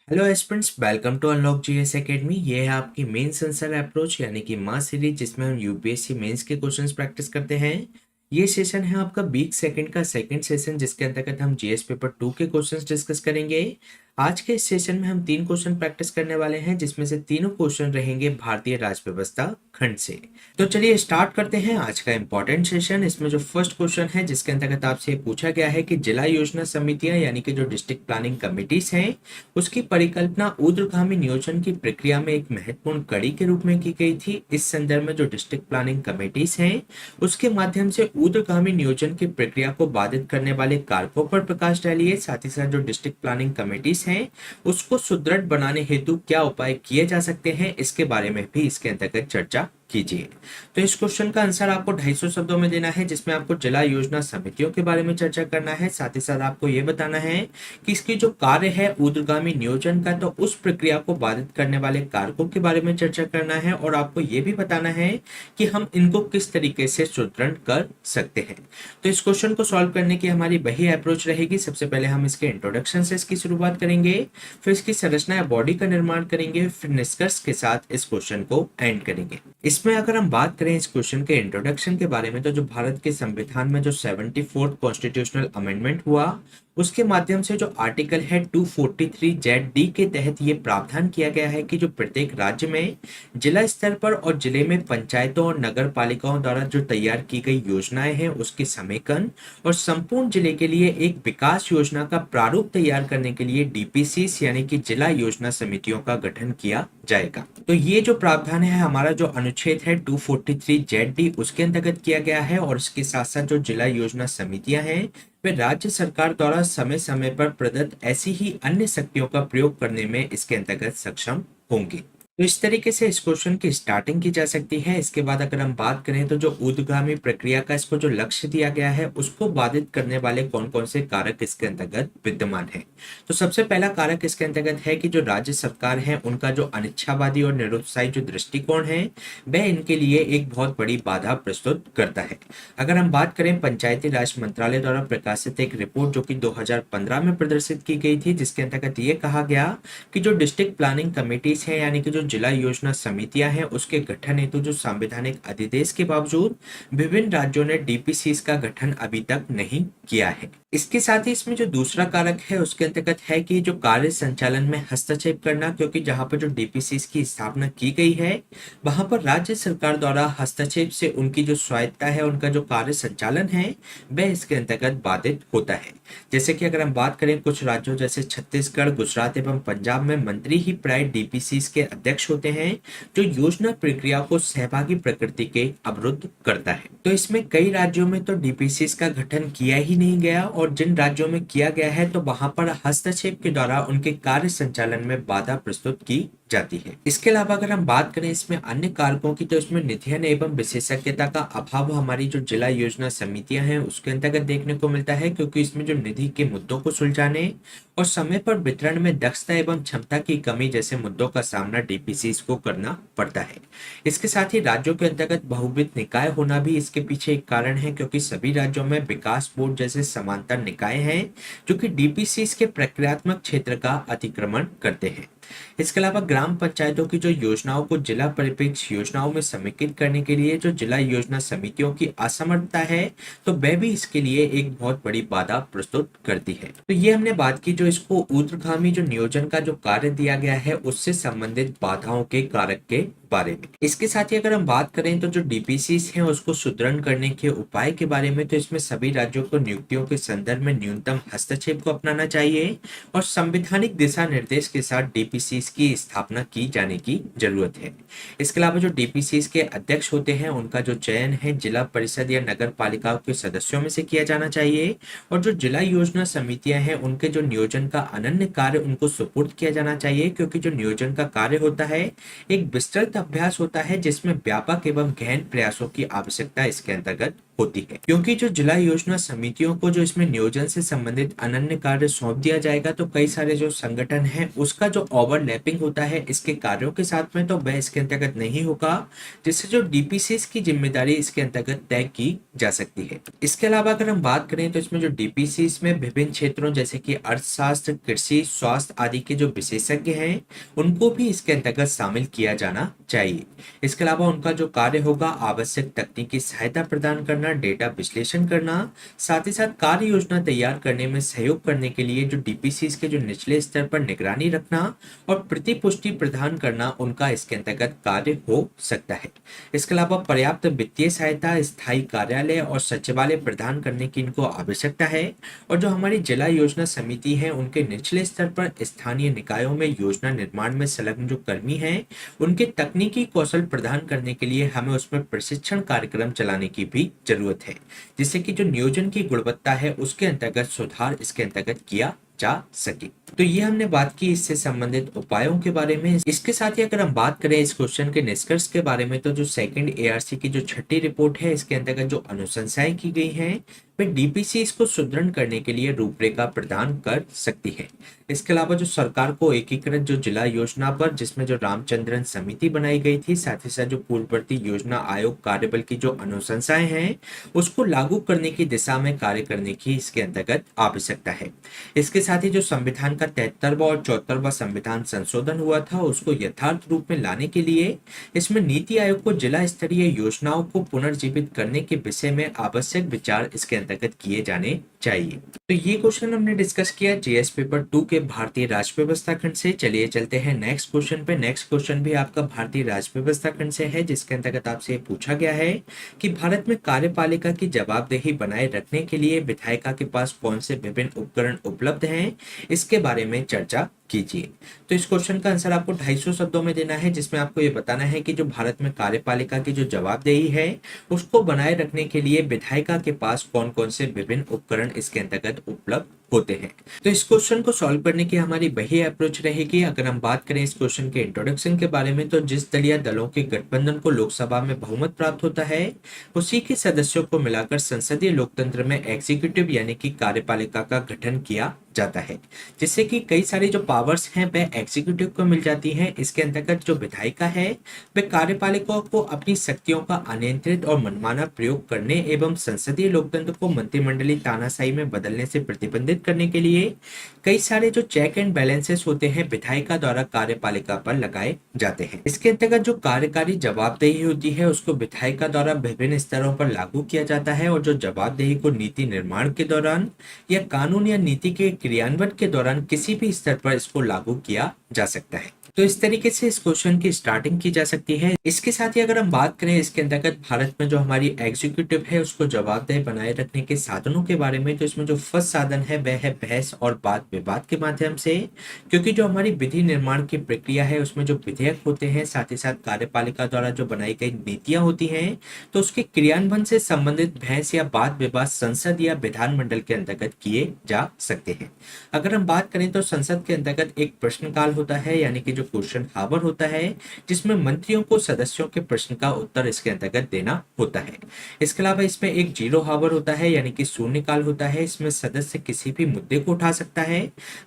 Hello aspirants, welcome to unlock GS academy. ये है आपकी मेंस आंसर अप्रोच यानी कि मास सीरीज, जिसमें हम यूपीएससी मेंस के क्वेश्चंस प्रैक्टिस करते हैं। ये सेशन है आपका वीक सेकंड का सेकंड सेशन, जिसके अंतर्गत हम जीएस पेपर 2 के क्वेश्चंस डिस्कस करेंगे। आज के इस सेशन में हम 3 क्वेश्चन प्रैक्टिस करने वाले हैं, जिसमें से तीनों क्वेश्चन रहेंगे भारतीय राज्य व्यवस्था खंड से। तो चलिए स्टार्ट करते हैं आज का इंपॉर्टेंट सेशन। इसमें जो फर्स्ट क्वेश्चन है, जिसके अंतर्गत आपसे पूछा गया है कि जिला योजना समितियां यानी कि जो डिस्ट्रिक्ट प्लानिंग कमिटीज हैं, उसकी परिकल्पना ऊर्ध्वगामी नियोजन की प्रक्रिया में एक महत्वपूर्ण कड़ी के रूप में की गई थी। इस संदर्भ में जो डिस्ट्रिक्ट प्लानिंग कमेटीज हैं, उसके माध्यम से ऊर्ध्वगामी नियोजन की प्रक्रिया को बाधित करने वाले कारकों पर प्रकाश डालिए। साथ ही साथ जो डिस्ट्रिक्ट प्लानिंग कमेटीज हैं, उसको सुदृढ़ बनाने हेतु क्या उपाय किए जा सकते हैं, इसके बारे में भी इसके अंतर्गत चर्चा कीजिए। तो इस क्वेश्चन का आंसर आपको 250 शब्दों में देना है, जिसमें आपको जिला योजना समितियों के बारे में चर्चा करना है। साथ ही साथ आपको यह बताना है कि इसकी जो कार्य है ऊर्ध्वगामी नियोजन का, तो उस प्रक्रिया को बाधित करने वाले कारकों के बारे में चर्चा करना है। और आपको यह भी बताना है कि हम इनको किस तरीके से सुदृढ़ कर सकते हैं। तो इस क्वेश्चन को सॉल्व करने की हमारी वही अप्रोच रहेगी। सबसे पहले हम इसके इंट्रोडक्शन से इसकी शुरुआत करेंगे, फिर इसकी संरचना या बॉडी का निर्माण करेंगे, फिर निष्कर्ष के साथ इस क्वेश्चन को एंड करेंगे। इसमें अगर हम बात करें इस क्वेश्चन के इंट्रोडक्शन के बारे में, तो जो भारत के संविधान में जो 74th कॉन्स्टिट्यूशनल अमेंडमेंट हुआ, उसके माध्यम से जो आर्टिकल है 243 जेड डी के तहत ये प्रावधान किया गया है कि जो प्रत्येक राज्य में जिला स्तर पर और जिले में पंचायतों और नगर पालिकाओं द्वारा जो तैयार की गई योजनाएं हैं, उसके समेकन और संपूर्ण जिले के लिए एक विकास योजना का प्रारूप तैयार करने के लिए डीपीसीस यानी कि जिला योजना समितियों का गठन किया जाएगा। तो ये जो प्रावधान है, हमारा जो अनुच्छेद है 243 जेड डी, उसके अंतर्गत किया गया है। और इसके साथ साथ जो जिला योजना समितियां हैं, वे राज्य सरकार द्वारा समय समय पर प्रदत्त ऐसी ही अन्य शक्तियों का प्रयोग करने में इसके अंतर्गत सक्षम होंगी। तो इस तरीके से इस क्वेश्चन की स्टार्टिंग की जा सकती है। इसके बाद अगर हम बात करें, तो जो ऊर्ध्वगामी प्रक्रिया का इसको जो लक्ष्य दिया गया है, उसको बाधित करने वाले कौन कौन से कारक इसके अंतर्गत विद्यमान है। तो सबसे पहला कारक इसके अंतर्गत है कि जो राज्य सरकार है, उनका जो अनिच्छावादी और निरुत्साही जो दृष्टिकोण है, वह इनके लिए एक बहुत बड़ी बाधा प्रस्तुत करता है। अगर हम बात करें, पंचायती राज मंत्रालय द्वारा प्रकाशित एक रिपोर्ट जो कि 2015 में प्रदर्शित की गई थी, जिसके अंतर्गत ये कहा गया कि जो डिस्ट्रिक्ट प्लानिंग कमेटीज हैं यानी कि जो जिला योजना समितियां हैं, उसके गठन हेतु जो संवैधानिक अधिदेश के बावजूद विभिन्न राज्यों ने डीपीसीस का गठन अभी तक नहीं किया है। इसके साथ ही इसमें जो दूसरा कारक है, उसके अंतर्गत है कि जो कार्य संचालन में हस्तक्षेप करना, क्योंकि जहां पर जो डीपीसीस की स्थापना की गई है, वहां पर राज्य सरकार द्वारा हस्तक्षेप से उनकी जो स्वायत्ता है, उनका जो कार्य संचालन है, वह इसके अंतर्गत बाधित होता है। जैसे कि अगर हम बात करें, कुछ राज्यों जैसे छत्तीसगढ़, गुजरात एवं पंजाब में मंत्री ही प्राय डीपीसीस के अध्यक्ष होते हैं, जो योजना प्रक्रिया को सहभागी प्रकृति के अवरुद्ध करता है। तो इसमें कई राज्यों में तो डीपीसीस का गठन किया ही नहीं गया, और जिन राज्योों में किया गया है, तो वहां पर हस्तक्षेप के द्वारा उनके कार्य संचालन में बाधा प्रस्तुत की जाती है। इसके अलावा अगर हम बात करें इसमें अन्य कारकों की, तो इसमें निधियन एवं विशेषज्ञता का अभाव हमारी जो जिला योजना समितियां हैं, उसके अंतर्गत देखने को मिलता है, क्योंकि इसमें जो निधि के मुद्दों को सुलझाने और समय पर वितरण में दक्षता एवं क्षमता की कमी जैसे मुद्दों का सामना डीपीसीस को करना पड़ता है। इसके साथ ही राज्यों के अंतर्गत बहुविध निकाय होना भी इसके पीछे एक कारण है, क्योंकि सभी राज्यों में विकास बोर्ड जैसे समांतर निकाय हैं, जो कि डीपीसीस के प्रक्रियात्मक क्षेत्र का अतिक्रमण करते हैं। इसके अलावा ग्राम पंचायतों की जो योजनाओं को जिला परिप्रेक्ष्य योजनाओं में समेकित करने के लिए जो जिला योजना समितियों की असमर्थता है, तो वह भी इसके लिए एक बहुत बड़ी बाधा प्रस्तुत करती है। तो ये हमने बात की जो इसको ऊर्ध्वगामी जो नियोजन का जो कार्य दिया गया है, उससे संबंधित बाधाओं के कारक के बारे में। इसके साथ ही अगर हम बात करें, तो जो डीपीसीस हैं, उसको सुदृढ़ करने के उपाय के बारे में, तो इसमें सभी राज्यों को नियुक्तियों के संदर्भ में न्यूनतम हस्तक्षेप को अपनाना चाहिए और संवैधानिक दिशा निर्देश के साथ डीपीसीस की स्थापना की जाने की जरूरत है। इसके अलावा जो डीपीसीस के अध्यक्ष होते हैं, उनका जो चयन है जिला परिषद या नगर पालिकाओं के सदस्यों में से किया जाना चाहिए, और जो जिला योजना समितियां हैं, उनके जो नियोजन का अनन्य कार्य उनको सुपुर्द किया जाना चाहिए, क्योंकि जो नियोजन का कार्य होता है एक विस्तृत अभ्यास होता है, जिसमें व्यापक एवं गहन प्रयासों की आवश्यकता इसके अंतर्गत होती है, क्योंकि जो जिला योजना समितियों को जो इसमें नियोजन से संबंधित अनन्य कार्य सौंप दिया जाएगा, तो कई सारे जो संगठन है उसका जो ओवरलैपिंग होता है इसके कार्यों के साथ में, तो वह इसके अंतर्गत नहीं होगा, जिससे जो डीपीसीएस की जिम्मेदारी इसके अंतर्गत तय की जा सकती है। इसके अलावा अगर हम बात करें तो इसमें जो डीपीसीएस में विभिन्न क्षेत्रों जैसे कि अर्थशास्त्र, कृषि, स्वास्थ्य आदि के जो विशेषज्ञ हैं उनको भी इसके अंतर्गत शामिल किया जाना चाहिए। इसके अलावा उनका जो कार्य होगा आवश्यक तकनीकी सहायता प्रदान करना, डेटा विश्लेषण करना, साथ ही साथ कार्य योजना तैयार करने में सहयोग करने के लिए जो डीपीसीएस के जो निचले स्तर पर निगरानी रखना और प्रतिपुष्टि प्रदान करना उनका इसके अंतर्गत कार्य हो सकता है। इसके अलावा पर्याप्त वित्तीय सहायता, स्थायी कार्यालय और सचिवालय प्रदान करने की इनको आवश्यकता है। और जो हमारी जिला योजना समिति है उनके निचले स्तर पर स्थानीय निकायों में योजना निर्माण में संलग्न जो कर्मी हैं उनके तकनीकी कौशल प्रदान करने के लिए हमें उसमें प्रशिक्षण कार्यक्रम चलाने की भी जरूरत है, जिससे कि जो नियोजन की गुणवत्ता है उसके अंतर्गत सुधार इसके अंतर्गत किया जा सके। तो ये हमने बात की इससे संबंधित उपायों के बारे में। इसके साथ ही अगर हम बात करें इस क्वेश्चन के निष्कर्ष के बारे में, तो जो सेकंड एआरसी की जो छठी रिपोर्ट है इसके अंतर्गत जो अनुशंसाएं की गई हैं वे डीपीसीएस को सुदृढ़ करने के लिए रूपरेखा प्रदान कर सकती है। इसके अलावा जो सरकार को एकीकृत जो जिला योजना पर जिसमें जो रामचंद्रन समिति बनाई गई थी, साथ ही साथ जो पूर्ववर्ती योजना आयोग कार्यबल की जो अनुशंसाएं हैं उसको लागू करने की दिशा में कार्य करने की इसके अंतर्गत आवश्यकता है। इसके साथ ही जो संविधान का 73वां और 74वां संविधान संशोधन हुआ था उसको यथार्थ रूप में लाने के लिए इसमें नीति आयोग को जिला स्तरीय योजनाओं को पुनर्जीवित करने के विषय में आवश्यक विचार इसके अंतर्गत किए जाने चाहिए। तो ये क्वेश्चन हमने डिस्कस किया जीएस पेपर 2 के भारतीय राज्य व्यवस्था खंड से। चलिए चलते हैं नेक्स्ट क्वेश्चन पे। नेक्स्ट क्वेश्चन भी आपका भारतीय राज्य व्यवस्था खंड से है, जिसके अंतर्गत आपसे पूछा गया है कि भारत में कार्यपालिका की जवाबदेही बनाए रखने के लिए विधायिका के पास कौन से विभिन्न उपकरण उपलब्ध हैं, इसके बारे में चर्चा कीजिए। तो इस क्वेश्चन का आंसर आपको 250 शब्दों में देना है, जिसमें आपको ये बताना है कि जो भारत में कार्यपालिका की जो जवाबदेही है उसको बनाए रखने के लिए विधायिका के पास कौन कौन से विभिन्न उपकरण इसके अंतर्गत उपलब्ध होते हैं। तो इस क्वेश्चन को सॉल्व करने की हमारी वही अप्रोच रहेगी। अगर हम बात करें इस क्वेश्चन के इंट्रोडक्शन के बारे में, तो जिस दलीय दलों के गठबंधन को लोकसभा में बहुमत प्राप्त होता है उसी के सदस्यों को मिलाकर संसदीय लोकतंत्र में एग्जीक्यूटिव यानी कि कार्यपालिका का गठन किया जाता है, जिससे कि कई सारी जो पावर्स हैं वह एग्जीक्यूटिव को मिल जाती हैं। इसके अंतर्गत जो विधायिका है वह कार्यपालिका को अपनी शक्तियों का अनियंत्रित और मनमाना प्रयोग करने एवं संसदीय लोकतंत्र को मंत्रिमंडलीय तानाशाही में बदलने से प्रतिबंधित करने के लिए कई सारे जो चेक एंड बैलेंसेस होते हैं विधायिका द्वारा कार्यपालिका पर लगाए जाते हैं। इसके अंतर्गत जो कार्यकारी जवाबदेही होती है उसको विधायिका द्वारा विभिन्न स्तरों पर लागू किया जाता है, और जो जवाबदेही को नीति निर्माण के दौरान या कानून या नीति के क्रियान्वयन के दौरान किसी भी स्तर पर इसको लागू किया जा सकता है। तो इस तरीके से इस क्वेश्चन की स्टार्टिंग की जा सकती है। इसके साथ ही अगर हम बात करें इसके अंतर्गत भारत में जो हमारी एग्जीक्यूटिव है उसको जवाबदेह बनाए रखने के साधनों के बारे में, तो इसमें जो फर्स्ट साधन है वह है बहस और वाद विवाद के माध्यम से, क्योंकि जो हमारी विधि निर्माण की प्रक्रिया है उसमें जो विधेयक होते हैं साथ ही साथ कार्यपालिका द्वारा जो बनाई गई नीतियां होती हैं तो उसके क्रियान्वयन से संबंधित बहस या वाद विवाद संसद या विधानमंडल के अंतर्गत किए जा सकते हैं। अगर हम बात करें तो संसद के अंतर्गत एक प्रश्नकाल होता है यानी कि जो क्वेश्चन हावर होता है, जिसमें मंत्रियों को सदस्यों के प्रश्न का उत्तर इसके अंतर्गत देना होता है। इसके अलावा इसमें एक जीरो हावर होता है यानी कि शून्यकाल होता है। इसमें सदस्य किसी भी मुद्दे को उठा सकता है,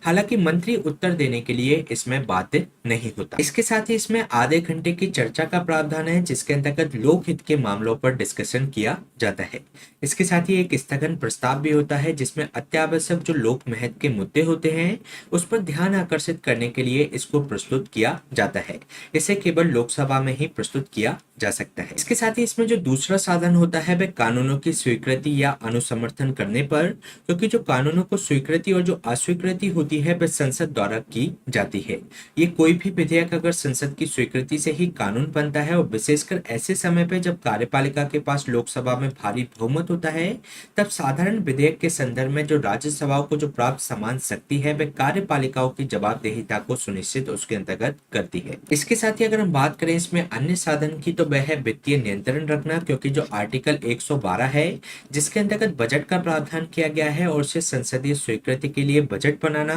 हालांकि मंत्री उत्तर देने के लिए इसमें बाध्य नहीं होता। इसके साथ ही इसमें आधे घंटे की चर्चा का प्रावधान है, जिसके अंतर्गत लोकहित के मामलों पर डिस्कशन किया जाता है। इसके साथ ही एक स्थगन प्रस्ताव भी होता है, जिसमें अत्यावश्यक जो लोक महत्व के मुद्दे होते हैं उस पर ध्यान आकर्षित करने के लिए इसको प्रस्तुत किया जाता है। इसे केवल लोकसभा में ही प्रस्तुत किया जा सकता है। इसके साथ ही इसमें जो दूसरा साधन होता है वह कानूनों की स्वीकृति या अनुसमर्थन करने पर, क्योंकि जो कानूनों को स्वीकृति और जो अस्वीकृति होती है वह संसद द्वारा की जाती है। ये कोई भी विधेयक अगर संसद की स्वीकृति से ही कानून बनता है, और विशेषकर ऐसे समय पे जब कार्यपालिका के पास लोकसभा में भारी बहुमत होता है, तब साधारण विधेयक के संदर्भ में जो राज्यसभाओं को जो प्राप्त समान शक्ति है वह कार्यपालिकाओं की जवाबदेहिता को सुनिश्चित उसके अंतर्गत करती है। इसके साथ ही अगर हम बात करें इसमें अन्य साधन की, तो वह है वित्तीय नियंत्रण रखना, क्योंकि जो आर्टिकल 112 है जिसके अंतर्गत बजट का प्रावधान किया गया है और उसे संसदीय स्वीकृति के लिए बजट बनाना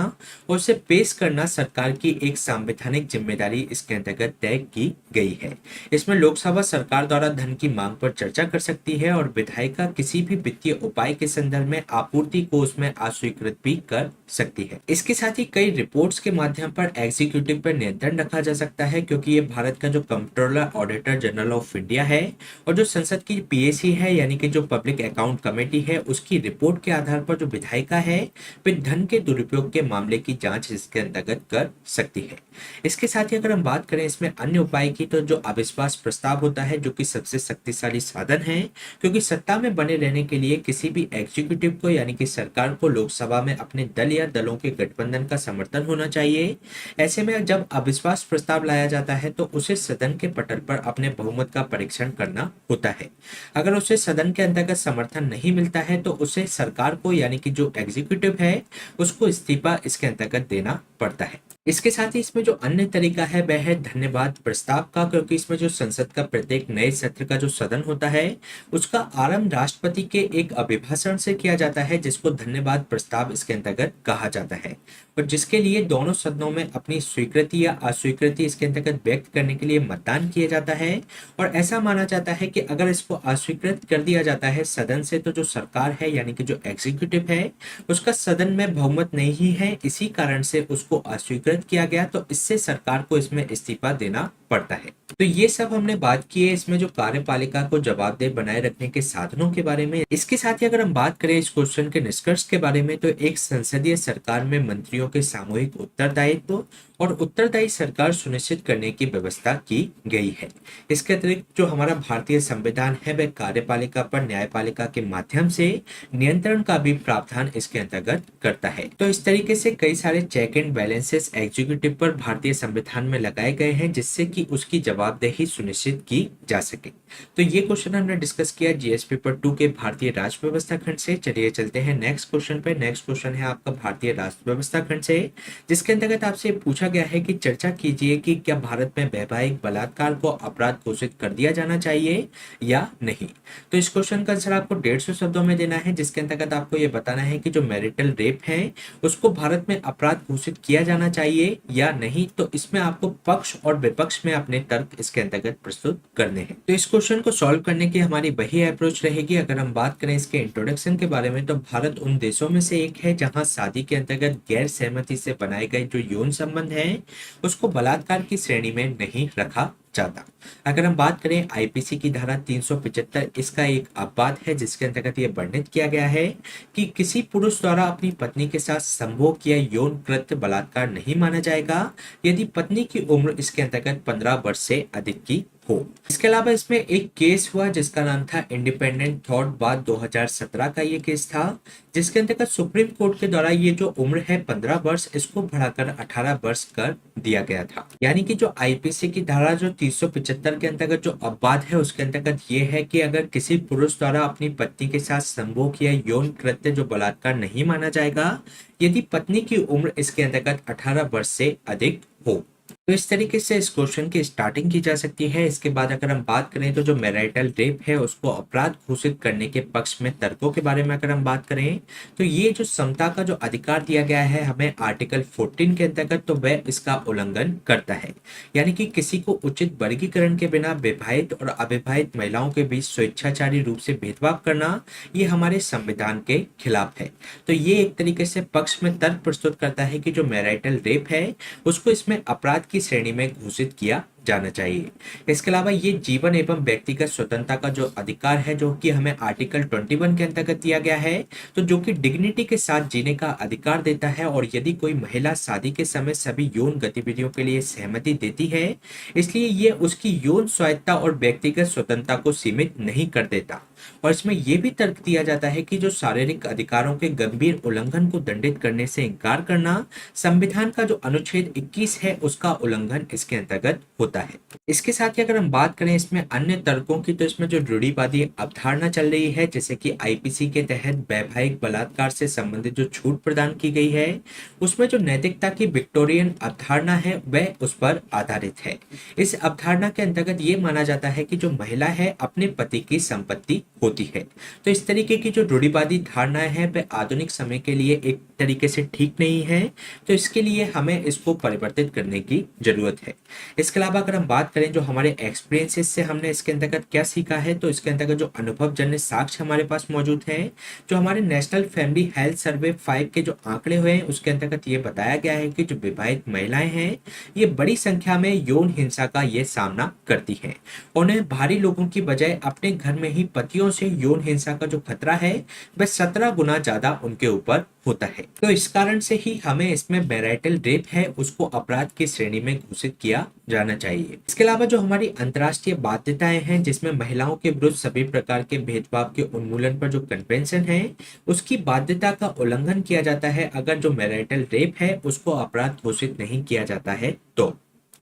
और उसे पेश करना सरकार की एक संवैधानिक जिम्मेदारी इसके अंतर्गत तय की गई है। इसमें लोकसभा सरकार द्वारा धन की मांग पर चर्चा कर सकती है और विधायिका किसी भी वित्तीय उपाय के संदर्भ में आपूर्ति को उसमें अस्वीकृत भी कर सकती है। इसके साथ ही कई रिपोर्ट्स के माध्यम पर एग्जीक्यूटिव पर नियंत्रण रखा जा सकता है, क्योंकि ये भारत का जो controller auditor general of India है और जो संसद की पीएसी है यानी कि जो पब्लिक अकाउंट कमेटी है उसकी रिपोर्ट के आधार पर जो विधायिका है वे धन के दुरुपयोग के मामले की जांच इसके अंतर्गत कर सकती है। इसके साथ ही अगर हम बात करें इसमें अन्य उपाय की, तो जो अविश्वास प्रस्ताव होता है जो कि सबसे शक्तिशाली साधन है, क्योंकि सत्ता में बने रहने के लिए किसी भी एग्जीक्यूटिव को यानी कि सरकार को लोकसभा में अपने दल या दलों के गठबंधन का समर्थन होना चाहिए। ऐसे में जब अविश्वास प्रस्ताव लाया जाता है तो उसे सदन के पटल पर अपने बहुमत का परीक्षण करना होता है। अगर उसे सदन के अंतर्गत समर्थन नहीं मिलता है तो उसे सरकार को यानी कि जो एग्जीक्यूटिव है उसको इस्तीफा इसके अंतर्गत देना पड़ता है। इसके साथ ही इसमें जो अन्य तरीका है वह है धन्यवाद प्रस्ताव का, क्योंकि इसमें जो संसद का प्रत्येक नए सत्र का जो सदन होता है उसका आरंभ राष्ट्रपति के एक अभिभाषण से किया जाता है जिसको धन्यवाद प्रस्ताव इसके अंतर्गत कहा जाता है, और जिसके लिए दोनों सदनों में अपनी स्वीकृति या अस्वीकृति इसके अंतर्गत व्यक्त करने के लिए मतदान किया जाता है। और ऐसा माना जाता है कि अगर इसको अस्वीकृत कर दिया जाता है सदन से तो जो सरकार है यानी कि जो एग्जीक्यूटिव है उसका सदन में बहुमत नहीं है, इसी कारण से उसको अस्वीकृत किया गया, तो इससे सरकार को इसमें इस्तीफा देना पड़ता है। तो ये सब हमने बात की है इसमें जो कार्यपालिका को जवाबदेह बनाए रखने के साधनों के बारे में। इसके साथ ही अगर हम बात करें इस क्वेश्चन के निष्कर्ष के बारे में, तो एक संसदीय सरकार में मंत्रियों के सामूहिक उत्तरदायित्व और उत्तरदायी सरकार सुनिश्चित करने की व्यवस्था की गई है। इसके अतिरिक्त जो हमारा भारतीय संविधान है वह कार्यपालिका पर न्यायपालिका के माध्यम से नियंत्रण का भी प्रावधान इसके अंतर्गत करता है। तो इस तरीके से कई सारे चेक एंड बैलेंसेस एग्जीक्यूटिव पर भारतीय संविधान में लगाए गए हैं जिससे कि उसकी जवाबदेही सुनिश्चित की जा सके। तो ये क्वेश्चन हमने डिस्कस किया जीएस पेपर 2 के भारतीय राष्ट्र व्यवस्था खंड से। चलिए चलते हैं नेक्स्ट क्वेश्चन पे। नेक्स्ट क्वेश्चन है आपका भारतीय राष्ट्र व्यवस्था खंड से, जिसके अंतर्गत आपसे पूछा गया है कि चर्चा कीजिए कि क्या भारत में वैवाहिक बलात्कार को अपराध घोषित कर दिया जाना चाहिए या नहीं। तो इस क्वेश्चन का आंसर आपको 150 शब्दों में देना है, जिसके अंतर्गत आपको ये बताना है कि जो मैरिटल रेप है उसको भारत में अपराध घोषित किया जाना चाहिए या नहीं। तो इसमें आपको पक्ष और विपक्ष में अपने तर्क इसके अंतर्गत प्रस्तुत करने हैं। तो इस क्वेश्चन को सॉल्व करने की हमारी वही अप्रोच रहेगी। अगर हम बात करें इसके इंट्रोडक्शन के बारे में, तो भारत उन देशों में से एक है जहां शादी के अंतर्गत गैर सहमति से बनाए गए जो यौन संबंध है उसको बलात्कार की श्रेणी में नहीं रखा जाता। अगर हम बात करें आईपीसी की धारा 375, इसका एक अपवाद है जिसके अंतर्गत यह वर्णित किया गया है कि किसी पुरुष द्वारा अपनी पत्नी के साथ संभोग किया यौन कृत्य बलात्कार नहीं माना जाएगा यदि पत्नी की उम्र इसके अंतर्गत 15 वर्ष से अधिक की हो। इसके अलावा इसमें एक केस हुआ जिसका नाम था इंडिपेंडेंट थॉट बात 2017 का ये केस था, जिसके अंतर्गत सुप्रीम कोर्ट के द्वारा ये जो उम्र है 15 वर्ष इसको बढ़ाकर 18 वर्ष कर दिया गया था। यानी कि जो आईपीसी की धारा जो 375 के अंतर्गत जो अपवाद है उसके अंतर्गत ये है कि अगर किसी पुरुष द्वारा अपनी पत्नी के साथ संभोग या यौन कृत्य जो बलात्कार नहीं माना जाएगा यदि पत्नी की उम्र इसके अंतर्गत 18 वर्ष से अधिक हो। तो इस तरीके से इस क्वेश्चन की स्टार्टिंग की जा सकती है। इसके बाद अगर हम बात करें तो जो मैरिटल रेप है उसको अपराध घोषित करने के पक्ष में तर्कों के बारे में अगर हम बात करें तो ये जो समता का जो अधिकार दिया गया है हमें आर्टिकल 14 के अंतर्गत, तो वह इसका उल्लंघन करता है। यानी कि किसी को उचित वर्गीकरण के बिना विवाहित और अविवाहित महिलाओं के बीच स्वेच्छाचारी रूप से भेदभाव करना ये हमारे संविधान के खिलाफ है। तो ये एक तरीके से पक्ष में तर्क प्रस्तुत करता है कि जो मैरिटल रेप है उसको इसमें अपराध की श्रेणी में घोषित किया जाना चाहिए। इसके अलावा ये जीवन एवं व्यक्तिगत स्वतंत्रता का जो अधिकार है जो कि हमें आर्टिकल 21 के अंतर्गत दिया गया है, तो जो कि डिग्निटी के साथ जीने का अधिकार देता है। और यदि कोई महिला शादी के समय सभी यौन गतिविधियों के लिए सहमति देती है इसलिए ये उसकी यौन स्वायत्तता और व्यक्तिगत स्वतंत्रता को सीमित नहीं कर देता। और इसमें यह भी तर्क दिया जाता है कि जो शारीरिक अधिकारों के गंभीर उल्लंघन को दंडित करने से इनकार करना संविधान का जो अनुच्छेद 21 है उसका उल्लंघन इसके अंतर्गत होता है। इसके साथ ही अगर हम बात करें इसमें अन्य तर्कों की, तो इसमें जो रूढ़िवादी अवधारणा चल रही है, जैसे कि आईपीसी के तहत वैवाहिक बलात्कार से संबंधित जो छूट प्रदान की गई है, उसमें जो नैतिकता की विक्टोरियन अवधारणा है वह उस पर आधारित है। इस अवधारणा के अंतर्गत ये माना जाता है कि जो महिला है अपने पति की संपत्ति होती है। तो इस तरीके की जो रूढ़िवादी धारणाएं हैं वह आधुनिक समय के लिए एक तरीके से ठीक नहीं है, तो इसके लिए हमें इसको परिवर्तित करने की जरूरत है। इसके अलावा अगर हम बात करें जो हमारे एक्सपीरियंसेस से हमने इसके अंतर्गत क्या सीखा है, तो इसके अंतर्गत जो अनुभवजन्य साक्ष्य हमारे पास मौजूद है, जो हमारे नेशनल फैमिली हेल्थ सर्वे 5 के जो आंकड़े हुए हैं उसके अंतर्गत ये बताया गया है कि जो विवाहित महिलाएं हैं ये बड़ी संख्या में यौन हिंसा का ये सामना करती हैं। उन्हें बाहरी लोगों की बजाय अपने घर में ही पतियों से यौन हिंसा का जो खतरा है वह 17 गुना ज्यादा उनके ऊपर होता है। तो इस कारण से ही हमें इसमें मैरिटल रेप है उसको अपराध की श्रेणी में घोषित किया जाना चाहिए। इसके अलावा जो हमारी अंतर्राष्ट्रीय बाध्यताएं हैं, जिसमें महिलाओं के विरुद्ध सभी प्रकार के भेदभाव के उन्मूलन पर जो कन्वेंशन है उसकी बाध्यता का उल्लंघन किया जाता है अगर जो मैरिटल रेप है उसको अपराध घोषित नहीं किया जाता है। तो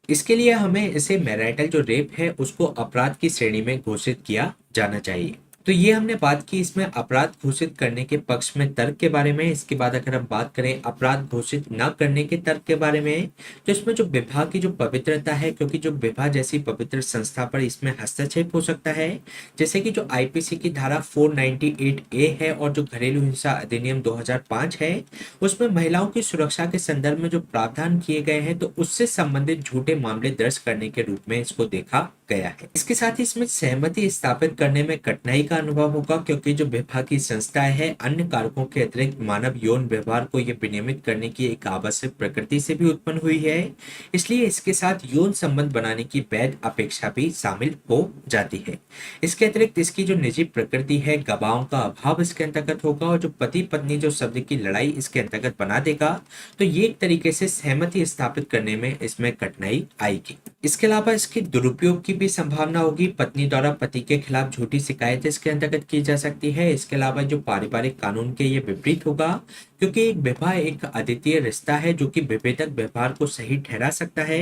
इसके लिए हमें इसे मैरिटल जो रेप है उसको अपराध की श्रेणी में घोषित किया जाना चाहिए। तो ये हमने बात की इसमें अपराध घोषित करने के पक्ष में तर्क के बारे में। इसके बाद अगर हम बात करें अपराध घोषित न करने के तर्क के बारे में, तो इसमें जो विवाह की जो पवित्रता है, क्योंकि जो विवाह जैसी पवित्र संस्था पर इसमें हस्तक्षेप हो सकता है, जैसे कि जो आईपीसी की धारा 498A है और जो घरेलू हिंसा अधिनियम 2005 है उसमें महिलाओं की सुरक्षा के संदर्भ में जो प्रावधान किए गए हैं, तो उससे संबंधित झूठे मामले दर्ज करने के रूप में इसको देखा गया है। इसके साथ ही इसमें सहमति स्थापित करने में कठिनाई का अनुभव होगा, क्योंकि जो विवाह की संस्थाएं है अन्य कारकों के अतिरिक्त मानव यौन व्यवहार को ये विनियमित करने की एक आवश्यक प्रकृति से भी उत्पन्न हुई है, इसलिए इसके साथ यौन संबंध बनाने की वैध अपेक्षा भी शामिल हो जाती है। इसके अतिरिक्त इसकी जो निजी प्रकृति है, गवाहों का अभाव इसके अंतर्गत होगा और जो पति पत्नी जो शब्द की लड़ाई इसके अंतर्गत बना देगा, तो ये एक तरीके से सहमति स्थापित करने में इसमें कठिनाई आएगी। इसके अलावा इसके दुरुपयोग की भी संभावना होगी। पत्नी द्वारा पति के खिलाफ झूठी शिकायत इसके अंतर्गत की जा सकती है। इसके अलावा जो पारिवारिक कानून के ये विपरीत होगा, क्योंकि एक विवाह एक अद्वितीय रिश्ता है जो कि विभेदक व्यवहार को सही ठहरा सकता है।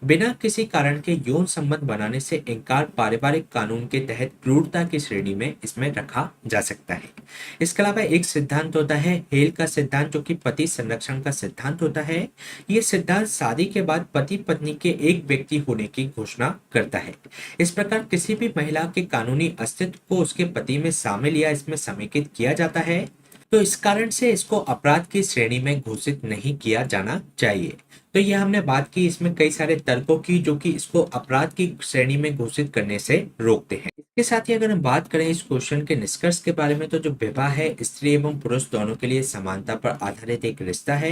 बिना किसी कारण के यौन संबंध बनाने से इनकार पारिवारिक कानून के तहत क्रूरता की श्रेणी में इसमें रखा जा सकता है। इसके अलावा एक सिद्धांत होता है हेल का सिद्धांत, जो कि पति संरक्षण का सिद्धांत होता है। ये सिद्धांत शादी के बाद पति पत्नी के एक व्यक्ति होने की घोषणा करता है। इस प्रकार किसी भी महिला के कानूनी अस्तित्व को उसके पति में शामिल या इसमें समेकित किया जाता है, तो इस कारण से इसको अपराध की श्रेणी में घोषित नहीं किया जाना चाहिए। तो ये हमने बात की इसमें कई सारे तर्कों की जो कि इसको अपराध की श्रेणी में घोषित करने से रोकते हैं। इसके साथ ही अगर हम बात करें इस क्वेश्चन के निष्कर्ष के बारे में, तो जो विवाह है स्त्री एवं पुरुष दोनों के लिए समानता पर आधारित एक रिश्ता है।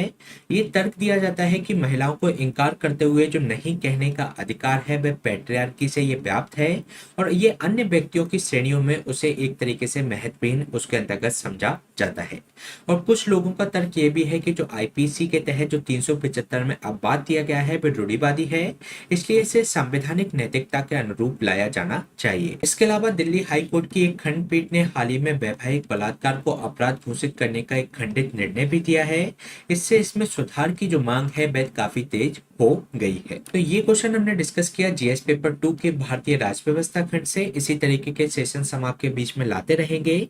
ये तर्क दिया जाता है कि महिलाओं को इनकार करते हुए जो नहीं कहने का अधिकार है वह पैट्रियार्की से ये व्याप्त है और ये अन्य व्यक्तियों की श्रेणियों में उसे एक तरीके से महत्वहीन उसके अंतर्गत समझा जाता है। और कुछ लोगों का तर्क ये भी है कि जो आईपीसी के तहत जो 375 में अपवाद दिया गया है वह रूढ़िवादी है, इसलिए इसे संवैधानिक नैतिकता के अनुरूप लाया जाना चाहिए। इसके अलावा दिल्ली हाई कोर्ट की एक खंडपीठ ने हाल ही में वैवाहिक बलात्कार को अपराध घोषित करने का एक खंडित निर्णय भी दिया है। इससे इसमें सुधार की जो मांग है वह काफी तेज हो गई है। तो ये क्वेश्चन हमने डिस्कस किया जीएस पेपर 2 के भारतीय राज्य व्यवस्था खंड से। इसी तरीके के सेशन हम आपके बीच में लाते रहेंगे।